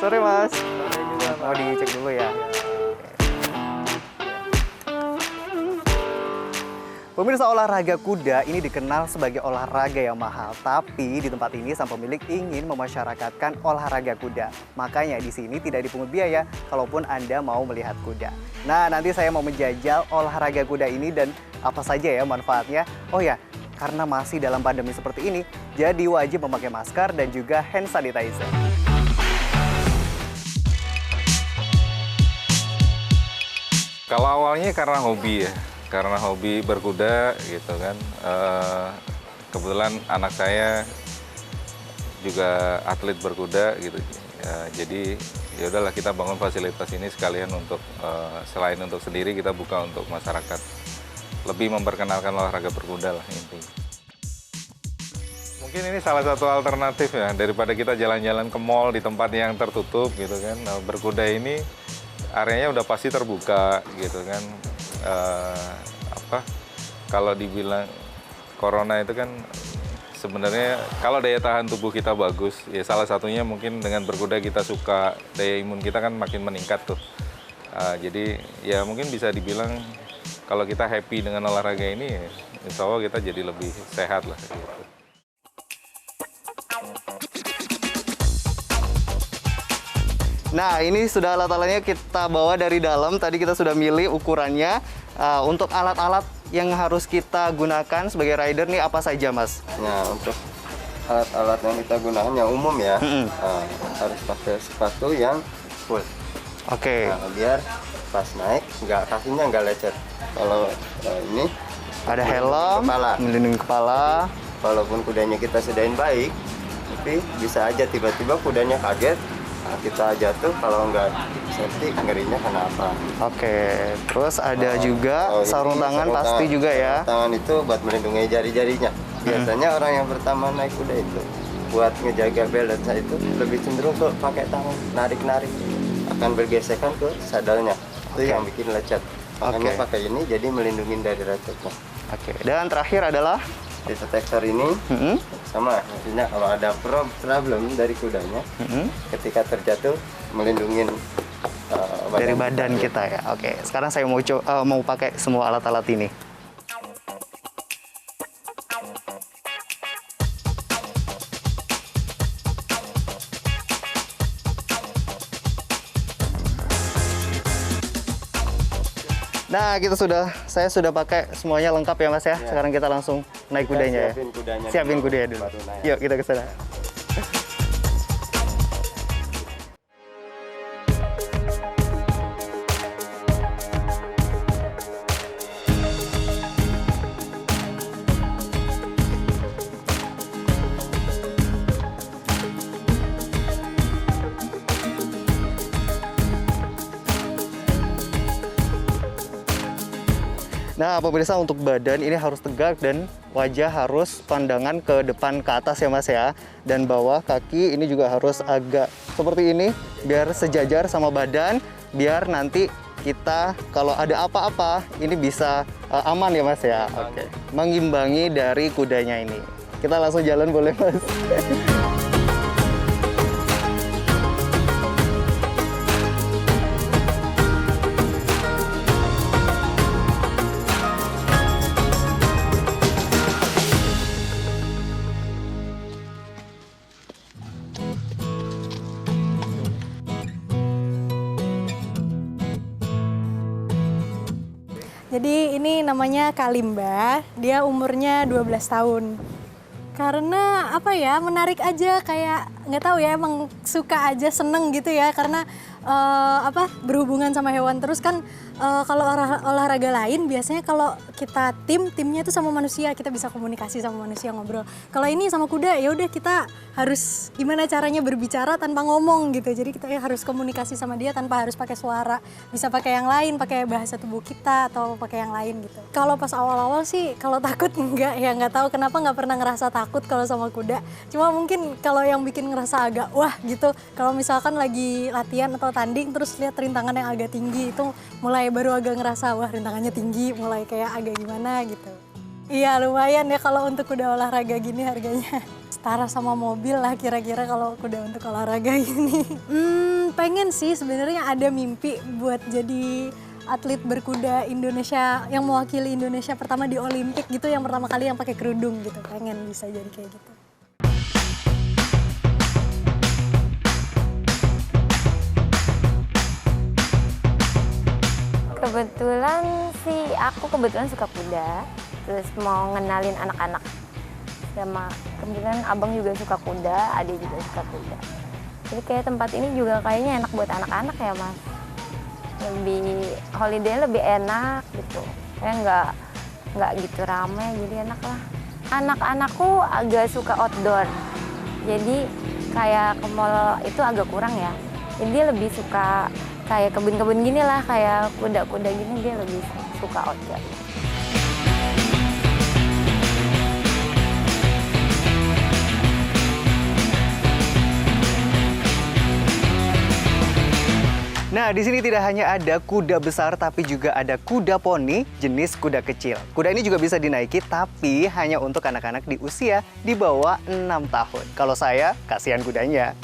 Sore Mas. Sore juga, Pak. Mau dicek dulu ya. Pemirsa, olahraga kuda ini dikenal sebagai olahraga yang mahal, tapi di tempat ini sang pemilik ingin memasyarakatkan olahraga kuda. Makanya di sini tidak dipungut biaya kalaupun Anda mau melihat kuda. Nah, nanti saya mau menjajal olahraga kuda ini dan apa saja ya manfaatnya. Oh ya, karena masih dalam pandemi seperti ini, jadi wajib memakai masker dan juga hand sanitizer. Kalau awalnya karena hobi ya. Karena hobi berkuda gitu kan. Kebetulan anak saya juga atlet berkuda gitu. Jadi ya udahlah kita bangun fasilitas ini sekalian untuk selain untuk sendiri kita buka untuk masyarakat. Lebih memperkenalkan olahraga berkuda lah intinya. Mungkin ini salah satu alternatif ya daripada kita jalan-jalan ke mall di tempat yang tertutup gitu kan. Nah, berkuda ini areanya udah pasti terbuka gitu kan. Kalau dibilang corona itu kan sebenarnya kalau daya tahan tubuh kita bagus ya salah satunya mungkin dengan berkuda kita suka daya imun kita kan makin meningkat tuh. Jadi ya mungkin bisa dibilang kalau kita happy dengan olahraga ini ya, insya Allah kita jadi lebih sehat lah gitu. Nah, ini sudah alat-alatnya kita bawa dari dalam. Tadi kita sudah milih ukurannya. Untuk alat-alat yang harus kita gunakan sebagai rider nih apa saja, Mas? Nah, untuk alat-alat yang kita gunakan yang umum ya, harus pakai sepatu yang full. Oke. Nah, biar pas naik kakinya nggak lecet. Kalau ini Ada helm, melindungi kepala. walaupun kudanya kita sedain baik, tapi bisa aja tiba-tiba kudanya kaget. Nah, kita jatuh kalau nggak safety ngerinya kenapa? Oke, terus ada juga sarung tangan sarung pasti juga ya. Sarung tangan itu buat melindungi jari-jarinya. Biasanya orang yang pertama naik kuda itu buat ngejaga balance itu lebih cenderung ke pakai tangan narik-narik akan bergesekan ke saddlenya. Itu yang bikin lecet. Makanya pakai ini jadi melindungi dari lecetnya. Oke, dan terakhir adalah Detektor ini sama, artinya kalau ada problem dari kudanya, ketika terjatuh melindungi dari badan kita ya. Oke, sekarang saya mau pakai semua alat-alat ini. Nah, saya sudah pakai semuanya lengkap ya Mas ya. Sekarang kita langsung naik kudanya ya. Siapin kudanya dulu. Yuk kita ke sana. Nah, pemirsa, untuk badan ini harus tegak dan wajah harus pandangan ke depan ke atas ya Mas ya. Dan bawah kaki ini juga harus agak seperti ini biar sejajar sama badan, biar nanti kita kalau ada apa-apa ini bisa aman ya Mas ya. Oke. Mengimbangi dari kudanya ini. Kita langsung jalan boleh Mas? Jadi ini namanya Kalimba, dia umurnya 12 tahun. Karena apa ya, menarik aja, kayak nggak tahu ya, emang suka aja, seneng gitu ya, karena berhubungan sama hewan terus kan. Kalau olahraga lain biasanya kalau kita timnya itu sama manusia, kita bisa komunikasi sama manusia, ngobrol. Kalau ini sama kuda ya udah, kita harus gimana caranya berbicara tanpa ngomong gitu. Jadi kita harus komunikasi sama dia tanpa harus pakai suara, bisa pakai yang lain, pakai bahasa tubuh kita atau pakai yang lain gitu. Kalau pas awal-awal sih kalau takut enggak ya, nggak tahu kenapa nggak pernah ngerasa takut kalau sama kuda. Cuma mungkin kalau yang bikin ngerasa agak wah gitu, kalau misalkan lagi latihan atau tanding terus lihat rintangan yang agak tinggi, itu mulai baru agak ngerasa wah rintangannya tinggi, mulai kayak agak gimana gitu. Iya lumayan ya kalau untuk kuda olahraga gini harganya. setara sama mobil lah kira-kira kalau kuda untuk olahraga ini. Pengen sih sebenarnya, ada mimpi buat jadi atlet berkuda Indonesia yang mewakili Indonesia pertama di Olimpik gitu, yang pertama kali yang pakai kerudung gitu. Pengen bisa jadi kayak gitu. Kebetulan sih aku kebetulan suka kuda, terus mau ngenalin anak-anak. Sama kebetulan abang juga suka kuda, adik juga suka kuda. Jadi kayak tempat ini juga kayaknya enak buat anak-anak ya mas. Lebih holiday lebih enak gitu. Kayak nggak gitu ramai, jadi enak lah. Anak-anakku agak suka outdoor, jadi kayak ke mall itu agak kurang ya. Jadi dia lebih suka kayak kebun-kebun gini lah, kayak kuda-kuda gini dia lebih suka outdoor. Nah, di sini tidak hanya ada kuda besar, tapi juga ada kuda poni jenis kuda kecil. Kuda ini juga bisa dinaiki, tapi hanya untuk anak-anak di usia di bawah 6 tahun. Kalau saya, kasihan kudanya.